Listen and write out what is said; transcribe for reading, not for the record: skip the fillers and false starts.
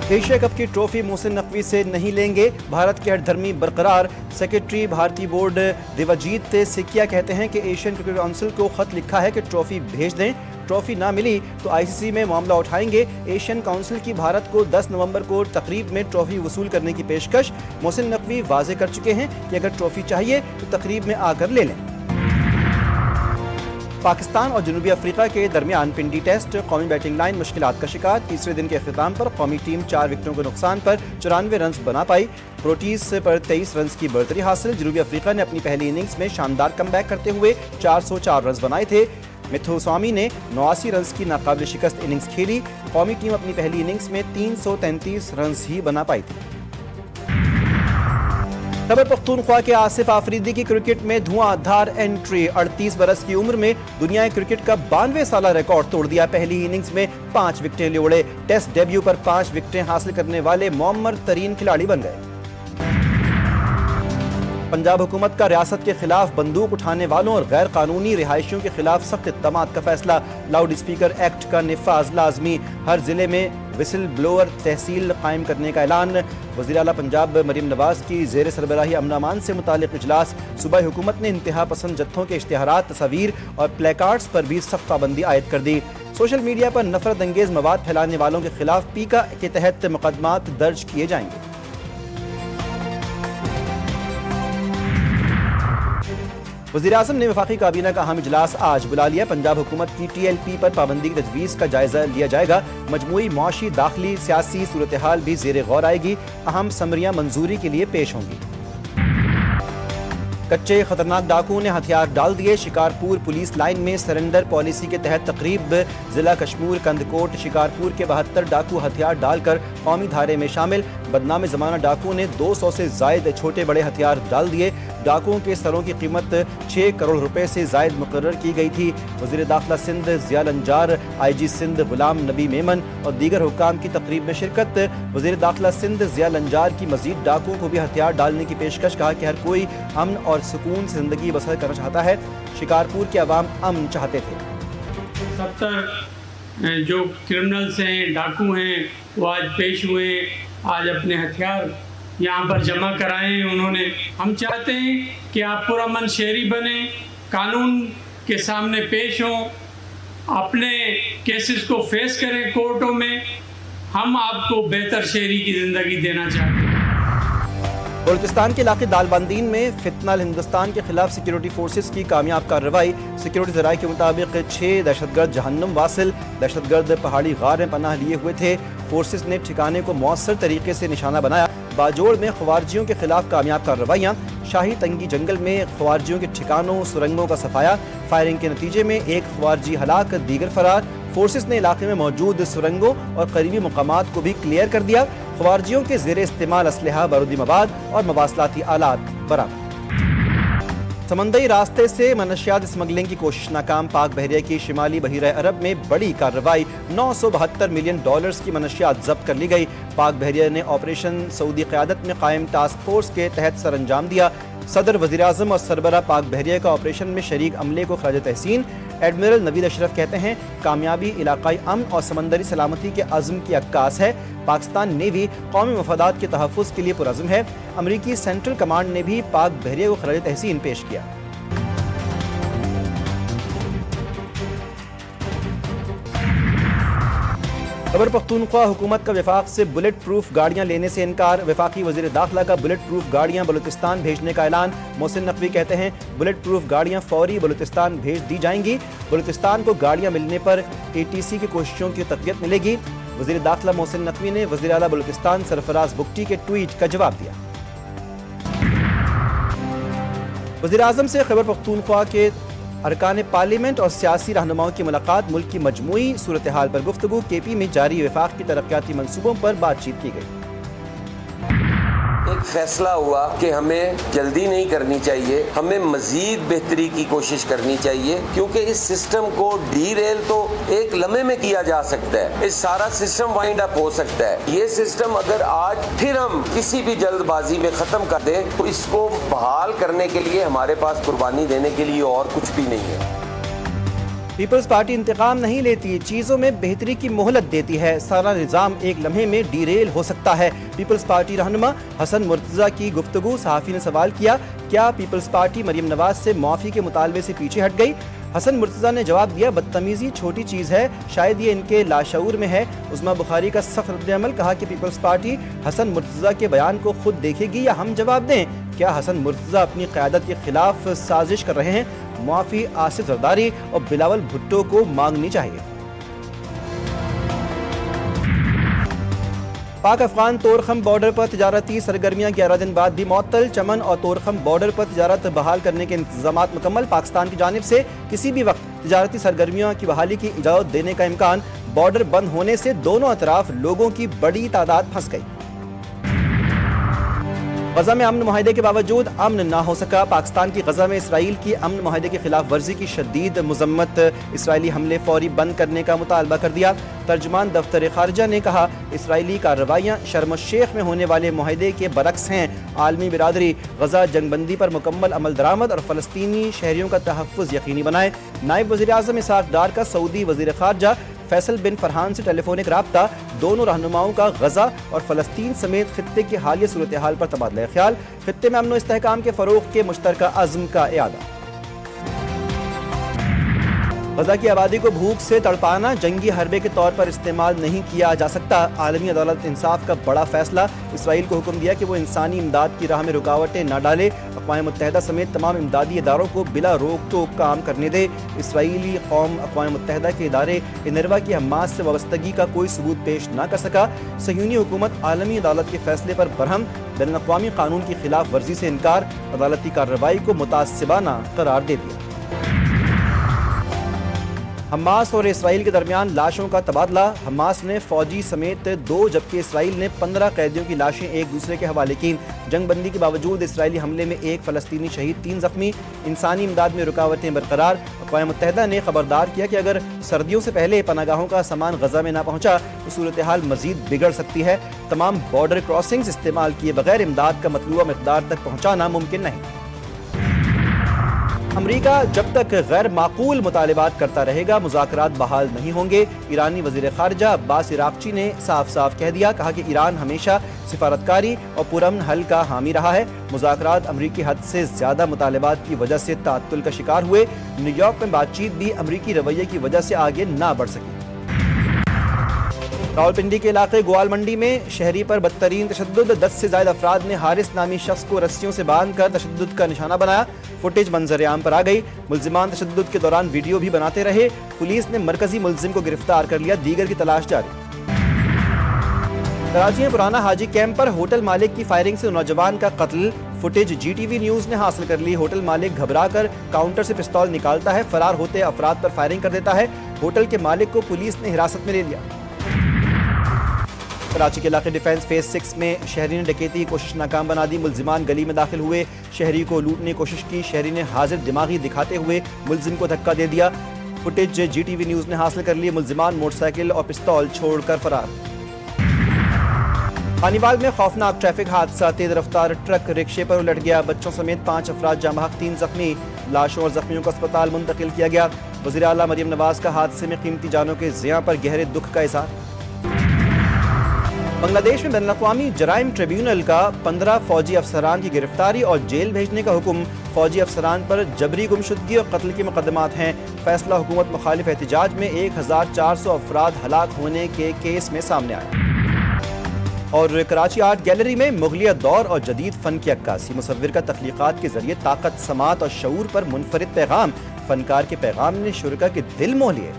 Asia cup की trophy Mohsin Naqvi से नहीं लेंगे, भारत के हठधर्मी बरकरार। सेक्रेटरी भारतीय बोर्ड देवाजीत सिकिया कहते हैं कि एशियन क्रिकेट काउंसिल को खत लिखा है कि ट्रॉफी भेज दें, ट्रॉफी ना मिली तो आईसीसी में मामला उठाएंगे। एशियन काउंसिल की भारत को 10 नवंबर को तकरीब में ट्रॉफी वसूल करने की पेशकश। मोहसिन नकवी वाजे कर चुके हैं कि अगर ट्रॉफी चाहिए तो तकरीब में आकर ले लें। पाकिस्तान और जनूबी अफ्रीका के दरमियान पिंडी टेस्ट, कौमी बैटिंग लाइन मुश्किलात का शिकार। तीसरे दिन के अख्ताम पर कौमी टीम 4 विकेटों के नुकसान पर 94 रन बना पाई। प्रोटीज पर 23 रन की बढ़तरी हासिल। जनूबी अफ्रीका ने अपनी पहली इनिंग्स में शानदार कमबैक करते हुए 404 रन बनाए थे। मिथुस्वामी ने 89 रन की नाकाबिल शिकस्त इनिंग्स खेली। कौमी टीम अपनी पहली इनिंग्स में 333 रन ही बना पाई थी। खैबर पख्तूनख्वा के आसिफ आफरीदी की क्रिकेट में धुआंधार एंट्री। 38 बरस की उम्र में दुनिया क्रिकेट का 92 साला रिकॉर्ड तोड़ दिया। पहली इनिंग्स में 5 विकेटें ले उड़े। टेस्ट डेब्यू पर 5 विकेटें हासिल करने वाले मौमर तरीन खिलाड़ी बन गए। पंजाब हुकूमत का रियासत के खिलाफ बंदूक उठाने वालों और गैर कानूनी रिहायशियों के खिलाफ सख्त इक़दामात का फैसला। लाउड स्पीकर एक्ट का निफाज लाजमी। हर जिले में विसल ब्लोअर तहसील कायम करने का ऐलान। वज़ीर आला पंजाब मरीम नवाज की ज़ेर सरबराही अमन अमान से मुतालिक इजलास। सूबाई हुकूमत ने इंतहा पसंद जत्थों के इश्तिहारात, तस्वीर और प्लेकार्ड्स पर भी सख्त पाबंदी आयद कर दी। सोशल मीडिया पर नफरत अंगेज मवाद फैलाने वालों के खिलाफ पीका के तहत मुकदमात दर्ज किए जाएंगे। वज़ीर-ए-आज़म ने वफाकी काबीना का अहम इजलास आज बुला लिया। पंजाब हुकूमत की TLP पर पाबंदी की तजवीज़ का जायजा लिया जाएगा। मजमूई मुआशी, दाखिली, सियासी सूरत हाल भी ज़ेर गौर आएगी। अहम समरियां मंजूरी के लिए पेश होंगी। कच्चे खतरनाक डाकुओं ने हथियार डाल दिए। शिकारपुर पुलिस लाइन में सरेंडर पॉलिसी के तहत तकरीब। जिला कश्मीर कंदकोट शिकारपुर के 72 डाकू हथियार डालकर कौमी धारे में शामिल। बदनाम ज़माना डाकुओं ने 200 से जायद छोटे बड़े हथियार डाल दिए। डाकुओं के सरों की कीमत 6 करोड़ रुपए से जायद मुकर्रर की गई थी। वज़ीर दाखिला सिंध ज़िया लंजार, IG सिंध गुलाम नबी मेमन और दीगर हुक्काम की तकरीब में शिरकत। वज़ीर दाखिला सिंध ज़िया लंजार की मज़ीद डाकुओं को भी हथियार डालने की पेशकश। कहा कि हर कोई अमन और सुकून से ज़िंदगी बसर करना चाहता है। शिकारपुर के अवाम अमन चाहते थे। 70 जो क्रिमिनल्स हैं, डाकू हैं, वो आज पेश हुए, आज अपने हथियार यहाँ पर जमा कराएं उन्होंने। हम चाहते हैं कि आप पुरअमन शहरी बने, कानून के सामने पेश हों, अपने केसेस को फेस करें कोर्टों में। हम आपको बेहतर शहरी की ज़िंदगी देना चाहते हैं। बलूचिस्तान के इलाके दालबंदीन में फितनाल हिंदुस्तान के खिलाफ सिक्योरिटी फोर्सेस की कामयाब कार्रवाई। सिक्योरिटी ज़राए के मुताबिक 6 दहशतगर्द जहन्नुम वासिल। दहशतगर्द पहाड़ी गार में पनाह लिए हुए थे। फोर्सेस ने ठिकाने को मौसर तरीके से निशाना बनाया। बाजोड़ में खवारजियों के खिलाफ कामयाब कार्रवाइयाँ। शाही तंगी जंगल में खवारजियों के ठिकानों सुरंगों का सफाया। फायरिंग के नतीजे में एक खवारजी हलाक, दीगर फरार। फोर्सेस ने इलाके में मौजूद सुरंगों और करीबी मकामात को भी क्लियर कर दिया। खवारजियों के ज़ेरे इस्तेमाल असलहा, बारूदी मवाद और मवासलाती आलात बरामद। समंदरी रास्ते से मनशियात स्मगलिंग की कोशिश नाकाम। पाक बहरिया की शिमाली बहीरा अरब में बड़ी कार्रवाई। $972 मिलियन की मनशियात जब्त कर ली गई। पाक बहरिया ने ऑपरेशन सऊदी क़यादत में कायम टास्क फोर्स के तहत सर अंजाम दिया। सदर, वज़ीर-ए-आज़म और सरबरा पाक बहरिया का ऑपरेशन में शरीक अमले को खराज तहसीन। एडमिरल नवीद अशरफ कहते हैं कामयाबी इलाकाई अमन और समंदरी सलामती के अज़्म की अक्कास है। पाकिस्तान नेवी कौमी मफादात के तहफ़्फ़ुज़ के लिए पुरअज़्म है। अमरीकी सेंट्रल कमांड ने भी पाक बहरिया को खराज तहसीन पेश किया। खैबर पख्तूनख्वा हुकूमत का वफाक से बुलेट प्रूफ गाड़ियाँ लेने से इनकार। वफाकी वज़ीर दाखिला का बुलेट प्रूफ गाड़ियाँ बलूचिस्तान भेजने का ऐलान। मोहसिन नकवी कहते हैं बुलेट प्रूफ गाड़ियाँ फौरी बलूचिस्तान भेज दी जाएंगी। बलूचिस्तान को गाड़ियाँ मिलने पर ATC की कोशिशों की तक़वियत मिलेगी। वज़ीर दाखिला मोहसिन नकवी ने वज़ीर आला बलूचिस्तान सरफराज बुगटी के ट्वीट का जवाब दिया। वज़ीर-ए-आज़म से खैबर पख्तूनख्वा के अरकान पार्लियामेंट और सियासी रहनुमाओं की मुलाकात। मुल्क की मजमूई सूरत हाल पर गुफ्तगू। KP में जारी वफाक की तरक्याती मंसूबों पर बातचीत की गई। एक फैसला हुआ कि हमें जल्दी नहीं करनी चाहिए, हमें मजीद बेहतरी की कोशिश करनी चाहिए, क्योंकि इस सिस्टम को डीरेल तो एक लम्हे में किया जा सकता है, इस सारा सिस्टम वाइंड अप हो सकता है। ये सिस्टम अगर आज फिर हम किसी भी जल्दबाजी में खत्म कर दें तो इसको बहाल करने के लिए हमारे पास कुर्बानी देने के लिए और कुछ भी नहीं है। پیپلز پارٹی انتقام نہیں لیتی، چیزوں میں بہتری کی مہلت دیتی ہے، سارا نظام ایک لمحے میں ڈیریل ہو سکتا ہے۔ پیپلز پارٹی رہنما حسن مرتضیٰ کی گفتگو، صحافی نے سوال کیا، کیا پیپلز پارٹی مریم نواز سے معافی کے مطالبے سے پیچھے ہٹ گئی؟ حسن مرتضیٰ نے جواب دیا، بدتمیزی چھوٹی چیز ہے، شاید یہ ان کے لاشعور میں ہے۔ عظمیٰ بخاری کا سخت رد عمل، کہا کہ پیپلز پارٹی حسن مرتضیٰ کے بیان کو خود دیکھے گی یا ہم جواب دیں؟ کیا حسن مرتضیٰ اپنی قیادت کے خلاف سازش کر رہے ہیں؟ معافی آصف زرداری اور بلاول بھٹو کو مانگنی چاہیے۔ پاک افغان طورخم بارڈر پر تجارتی سرگرمیاں 11 دن بعد بھی معطل، چمن اور طورخم بارڈر پر تجارت بحال کرنے کے انتظامات مکمل، پاکستان کی جانب سے کسی بھی وقت تجارتی سرگرمیوں کی بحالی کی اجازت دینے کا امکان، بارڈر بند ہونے سے دونوں اطراف لوگوں کی بڑی تعداد پھنس گئی۔ غزہ میں امن معاہدے کے باوجود امن نہ ہو سکا، پاکستان کی غزہ میں اسرائیل کی امن معاہدے کی خلاف ورزی کی شدید مذمت، اسرائیلی حملے فوری بند کرنے کا مطالبہ کر دیا۔ ترجمان دفتر خارجہ نے کہا، اسرائیلی کارروائیاں شرم الشیخ میں ہونے والے معاہدے کے برعکس ہیں، عالمی برادری غزہ جنگ بندی پر مکمل عمل درآمد اور فلسطینی شہریوں کا تحفظ یقینی بنائے۔ نائب وزیر اعظم اسحاق ڈار کا سعودی وزیر خارجہ فیصل بن فرحان سے ٹیلی فونک رابطہ، دونوں رہنماؤں کا غزہ اور فلسطین سمیت خطے کی حالیہ صورتحال پر تبادلہ خیال، خطے میں امن و استحکام کے فروغ کے مشترکہ عزم کا اعادہ۔ غزہ کی آبادی کو بھوک سے تڑپانا جنگی حربے کے طور پر استعمال نہیں کیا جا سکتا، عالمی عدالت انصاف کا بڑا فیصلہ، اسرائیل کو حکم دیا کہ وہ انسانی امداد کی راہ میں رکاوٹیں نہ ڈالے، اقوام متحدہ سمیت تمام امدادی اداروں کو بلا روک ٹوک کام کرنے دے۔ اسرائیلی قوم اقوام متحدہ کے ادارے انروا کی حماس سے وابستگی کا کوئی ثبوت پیش نہ کر سکا، صہیونی حکومت عالمی عدالت کے فیصلے پر برہم، بین الاقوامی قانون کی خلاف ورزی سے انکار، عدالتی کارروائی کو متعصبانہ قرار دے دیا۔ حماس اور اسرائیل کے درمیان لاشوں کا تبادلہ، حماس نے فوجی سمیت 2 جبکہ اسرائیل نے 15 قیدیوں کی لاشیں ایک دوسرے کے حوالے کی۔ جنگ بندی کے باوجود اسرائیلی حملے میں 1 فلسطینی شہید، 3 زخمی، انسانی امداد میں رکاوٹیں برقرار۔ اقوام متحدہ نے خبردار کیا کہ اگر سردیوں سے پہلے پناہ گاہوں کا سامان غزہ میں نہ پہنچا تو صورتحال مزید بگڑ سکتی ہے، تمام بارڈر کراسنگز استعمال کیے بغیر امداد کا مطلوبہ مقدار تک پہنچانا ممکن نہیں۔ امریکہ جب تک غیر معقول مطالبات کرتا رہے گا مذاکرات بحال نہیں ہوں گے، ایرانی وزیر خارجہ عباس عراقچی نے صاف صاف کہہ دیا، کہا کہ ایران ہمیشہ سفارتکاری اور پرامن حل کا حامی رہا ہے، مذاکرات امریکی حد سے زیادہ مطالبات کی وجہ سے تعطل کا شکار ہوئے، نیو یارک میں بات چیت بھی امریکی رویے کی وجہ سے آگے نہ بڑھ سکی۔ راولپنڈی کے علاقے گوال منڈی میں شہری پر بدترین تشدد، 10 سے زائد افراد نے حارث نامی شخص کو رسیوں سے باندھ کر تشدد کا نشانہ بنایا، فوٹیج منظر عام پر آ گئی، ملزمان تشدد کے دوران ویڈیو بھی بناتے رہے، پولیس نے مرکزی ملزم کو گرفتار کر لیا، دیگر کی تلاش جاری۔ کراچی میں پرانا حاجی کیمپ پر ہوٹل مالک کی فائرنگ سے نوجوان کا قتل، footage G T V news نے حاصل کر لی، ہوٹل مالک گھبرا کر کاؤنٹر سے پستول نکالتا ہے، فرار ہوتے افراد پر فائرنگ کر دیتا ہے، ہوٹل کے مالک کو پولیس نے حراست میں لے لیا۔ کراچی کے علاقے ڈیفنس فیز 6 میں شہری نے ڈکیتی کی کوشش ناکام بنا دی، ملزمان گلی میں داخل ہوئے، شہری کو لوٹنے کی کوشش کی، شہری نے حاضر دماغی دکھاتے ہوئے ملزم کو دھکا دے دیا، footage G T V news نے حاصل کر لی، ملزمان موٹر سائیکل اور پستول چھوڑ کر فرار۔ خانیوال میں خوفناک ٹریفک حادثہ، تیز رفتار ٹرک رکشے پر الٹ گیا، بچوں سمیت 5 افراد جاں بحق، 3 زخمی، لاشوں اور زخمیوں کو اسپتال منتقل کیا گیا۔ وزیر اعلیٰ مریم نواز کا حادثے میں قیمتی جانوں کے ضیاع پر گہرے دکھ کا اظہار۔ بنگلہ دیش میں بین الاقوامی جرائم ٹریبیونل کا 15 فوجی افسران کی گرفتاری اور جیل بھیجنے کا حکم، فوجی افسران پر جبری گمشدگی اور قتل کے مقدمات ہیں، فیصلہ حکومت مخالف احتجاج میں 1400 افراد ہلاک ہونے کے کیس میں سامنے آیا۔ اور کراچی آرٹ گیلری میں مغلیہ دور اور جدید فن کی عکاسی، مصور کا تخلیقات کے ذریعے طاقت، سماعت اور شعور پر منفرد پیغام، فنکار کے پیغام نے شرکا کے دل موہ لیے۔